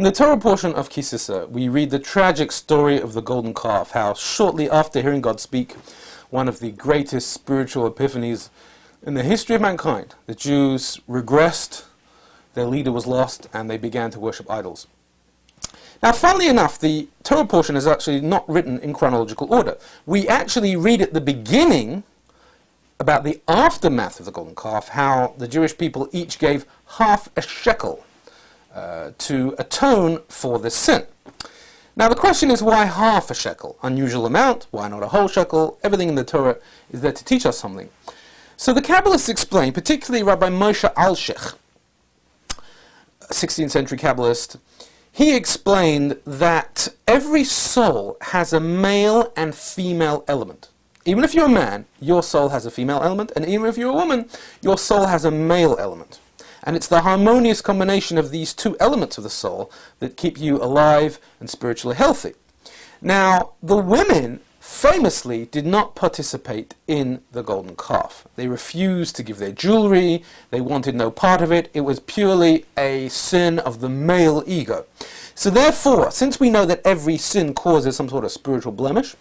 In the Torah portion of Ki Tisa, we read the tragic story of the golden calf, how shortly after hearing God speak, one of the greatest spiritual epiphanies in the history of mankind, the Jews regressed, their leader was lost, and they began to worship idols. Now, funnily enough, the Torah portion is actually not written in chronological order. We actually read at the beginning about the aftermath of the golden calf, how the Jewish people each gave half a shekel to atone for the sin. Now, the question is, why half a shekel? Unusual amount, why not a whole shekel? Everything in the Torah is there to teach us something. So the Kabbalists explain, particularly Rabbi Moshe Alshich, 16th century Kabbalist, he explained that every soul has a male and female element. Even if you're a man, your soul has a female element, and even if you're a woman, your soul has a male element. And it's the harmonious combination of these two elements of the soul that keep you alive and spiritually healthy. Now, the women famously did not participate in the golden calf. They refused to give their jewelry, they wanted no part of it, it was purely a sin of the male ego. So therefore, since we know that every sin causes some sort of spiritual blemish,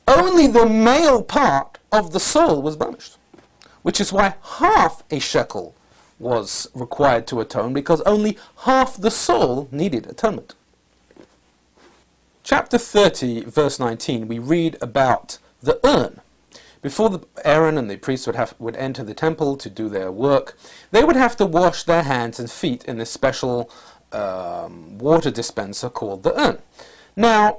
only the male part of the soul was blemished, which is why half a shekel was required to atone, because only half the soul needed atonement. Chapter 30, verse 19, we read about the urn. Before Aaron and the priests would enter the temple to do their work, they would have to wash their hands and feet in this special water dispenser called the urn. Now,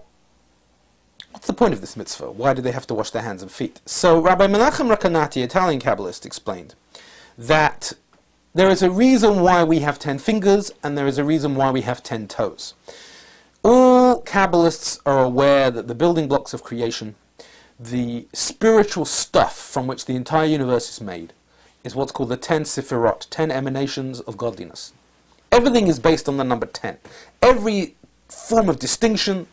what's the point of this mitzvah? Why do they have to wash their hands and feet? So Rabbi Menachem Rakanati, Italian Kabbalist, explained that there is a reason why we have 10 fingers and there is a reason why we have 10 toes. All Kabbalists are aware that the building blocks of creation, the spiritual stuff from which the entire universe is made, is what's called the 10 Sefirot, 10 emanations of godliness. Everything is based on the number 10. Every form of distinction,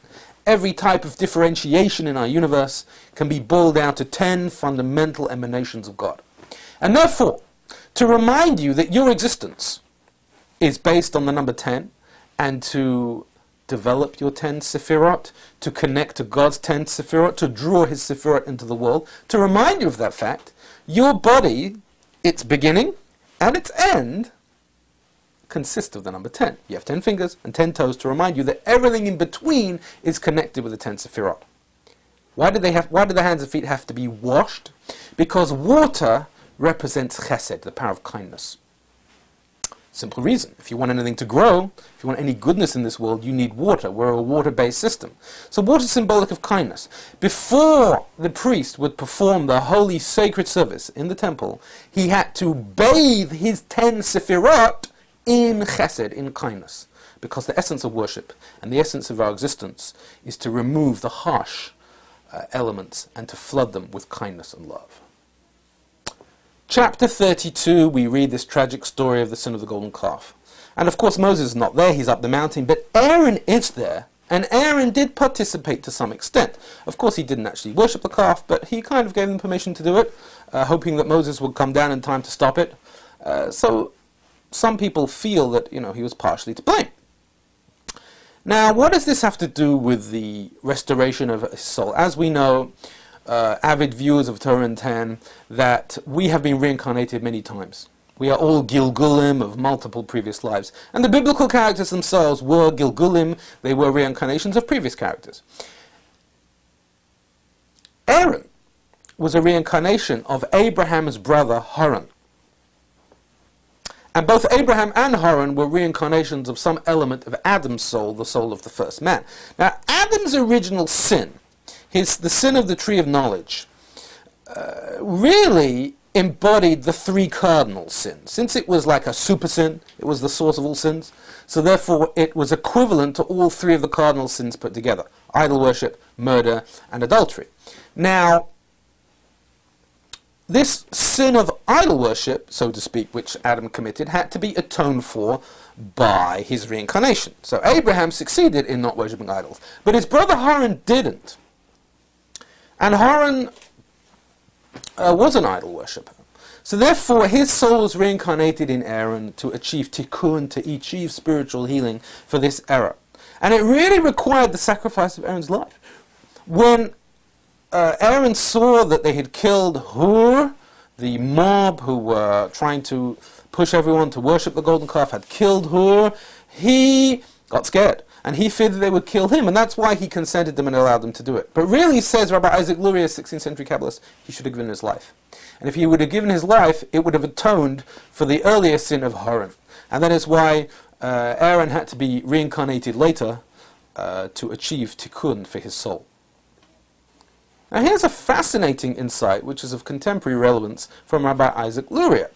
every type of differentiation in our universe can be boiled down to 10 fundamental emanations of God. And therefore, to remind you that your existence is based on the number 10, and to develop your 10 Sefirot, to connect to God's 10 Sefirot, to draw His Sefirot into the world, to remind you of that fact, your body, its beginning and its end, consist of the number 10. You have 10 fingers and 10 toes to remind you that everything in between is connected with the 10 Sefirot. Why do the hands and feet have to be washed? Because water represents chesed, the power of kindness. Simple reason. If you want anything to grow, if you want any goodness in this world, you need water. We're a water-based system. So water is symbolic of kindness. Before the priest would perform the holy sacred service in the temple, he had to bathe his 10 Sefirot in chesed, in kindness. Because the essence of worship and the essence of our existence is to remove the harsh elements and to flood them with kindness and love. Chapter 32, we read this tragic story of the sin of the golden calf. And of course Moses is not there, he's up the mountain, but Aaron is there, and Aaron did participate to some extent. Of course he didn't actually worship the calf, but he kind of gave them permission to do it, hoping that Moses would come down in time to stop it. So some people feel that, he was partially to blame. Now, what does this have to do with the restoration of his soul? As we know, avid viewers of Torah and 10, that we have been reincarnated many times. We are all Gilgulim of multiple previous lives. And the biblical characters themselves were Gilgulim, they were reincarnations of previous characters. Aaron was a reincarnation of Abraham's brother Haran. And both Abraham and Haran were reincarnations of some element of Adam's soul, the soul of the first man. Now, Adam's original sin, the sin of the tree of knowledge, really embodied the 3 cardinal sins. Since it was like a super sin, it was the source of all sins, so therefore it was equivalent to all 3 of the cardinal sins put together: idol worship, murder, and adultery. Now, this sin of idol worship, so to speak, which Adam committed, had to be atoned for by his reincarnation. So Abraham succeeded in not worshipping idols, but his brother Haran didn't. And Haran was an idol worshipper. So therefore, his soul was reincarnated in Aaron to achieve tikkun, to achieve spiritual healing for this error. And it really required the sacrifice of Aaron's life. When Aaron saw that they had killed Hur, the mob who were trying to push everyone to worship the golden calf had killed Hur, he got scared. And he feared that they would kill him, and that's why he consented them and allowed them to do it. But really, says Rabbi Isaac Luria, 16th century Kabbalist, he should have given his life. And if he would have given his life, it would have atoned for the earlier sin of Haran. And that is why Aaron had to be reincarnated later to achieve tikkun for his soul. Now here's a fascinating insight, which is of contemporary relevance, from Rabbi Isaac Luria.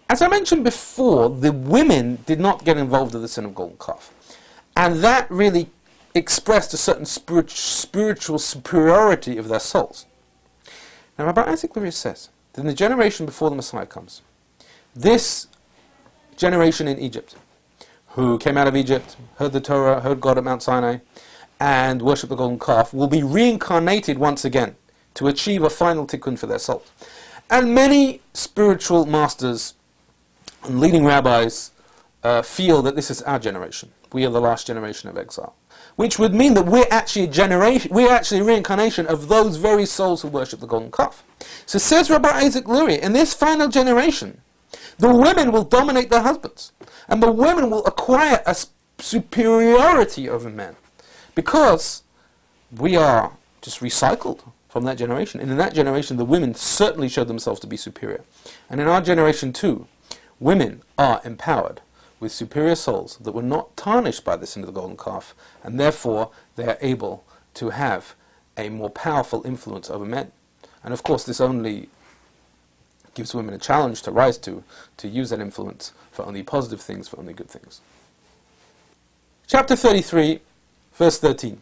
As I mentioned before, the women did not get involved in the sin of golden calf. And that really expressed a certain spiritual superiority of their souls. Now Rabbi Isaac Luria says that in the generation before the Messiah comes, this generation in Egypt, who came out of Egypt, heard the Torah, heard God at Mount Sinai, and worshipped the golden calf, will be reincarnated once again to achieve a final tikkun for their souls. And many spiritual masters and leading rabbis feel that this is our generation. We are the last generation of exile. Which would mean that we're actually a reincarnation of those very souls who worship the golden calf. So says Rabbi Isaac Luria, in this final generation, the women will dominate their husbands. And the women will acquire a superiority over men. Because we are just recycled from that generation. And in that generation, the women certainly showed themselves to be superior. And in our generation too, women are empowered with superior souls that were not tarnished by the sin of the golden calf, and therefore they are able to have a more powerful influence over men. And of course this only gives women a challenge to rise to use that influence for only positive things, for only good things. Chapter 33, verse 13.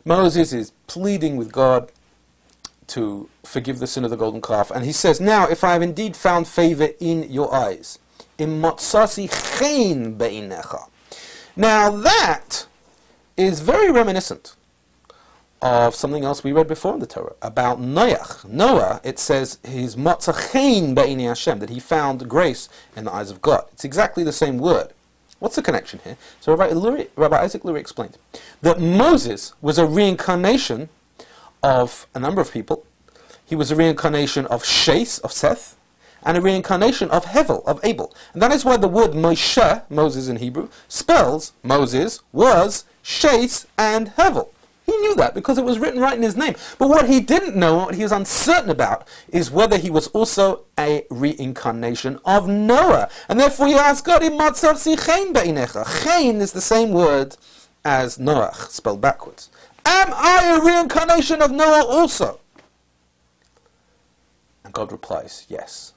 Moses is pleading with God to forgive the sin of the golden calf, and he says, "Now if I have indeed found favor in your eyes, now that is very reminiscent of something else we read before in the Torah about Noach. Noah, it says, his motzachein be'inei Hashem, that he found grace in the eyes of God. It's exactly the same word. What's the connection here? So Rabbi Isaac Luria explained that Moses was a reincarnation of a number of people. He was a reincarnation of Sheth, of Seth, and a reincarnation of Hevel, of Abel. And that is why the word Moshe, Moses in Hebrew, spells Moses was Sheth and Hevel. He knew that because it was written right in his name. But what he didn't know, what he was uncertain about, is whether he was also a reincarnation of Noah. And therefore he asked God, Chen is the same word as Noach, spelled backwards. Am I a reincarnation of Noah also? And God replies, yes.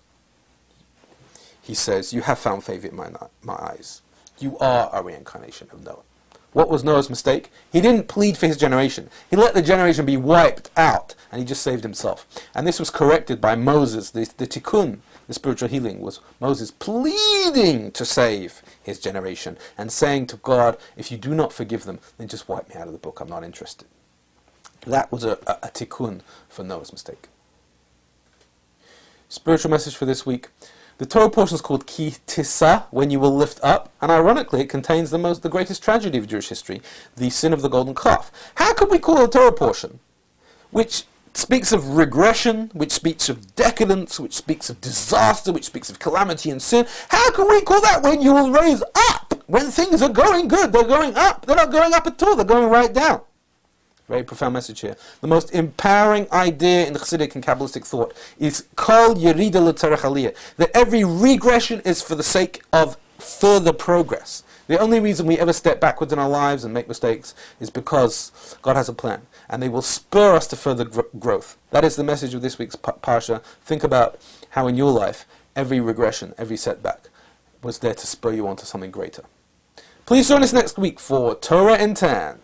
He says, you have found favor in my eyes. You are a reincarnation of Noah. What was Noah's mistake? He didn't plead for his generation. He let the generation be wiped out, and he just saved himself. And this was corrected by Moses. The tikkun, the spiritual healing, was Moses pleading to save his generation and saying to God, if you do not forgive them, then just wipe me out of the book. I'm not interested. That was a tikkun for Noah's mistake. Spiritual message for this week. The Torah portion is called Ki Tisa, when you will lift up, and ironically it contains the greatest tragedy of Jewish history, the sin of the golden calf. How could we call a Torah portion which speaks of regression, which speaks of decadence, which speaks of disaster, which speaks of calamity and sin? How can we call that when you will raise up? When things are going good, they're going up. They're not going up at all, they're going right down. Very profound message here. The most empowering idea in Chassidic and Kabbalistic thought is Kol Yerida L'Tzarech Aliyah, that every regression is for the sake of further progress. The only reason we ever step backwards in our lives and make mistakes is because God has a plan, and they will spur us to further growth. That is the message of this week's Parsha. Think about how in your life every regression, every setback was there to spur you on to something greater. Please join us next week for Torah in 10.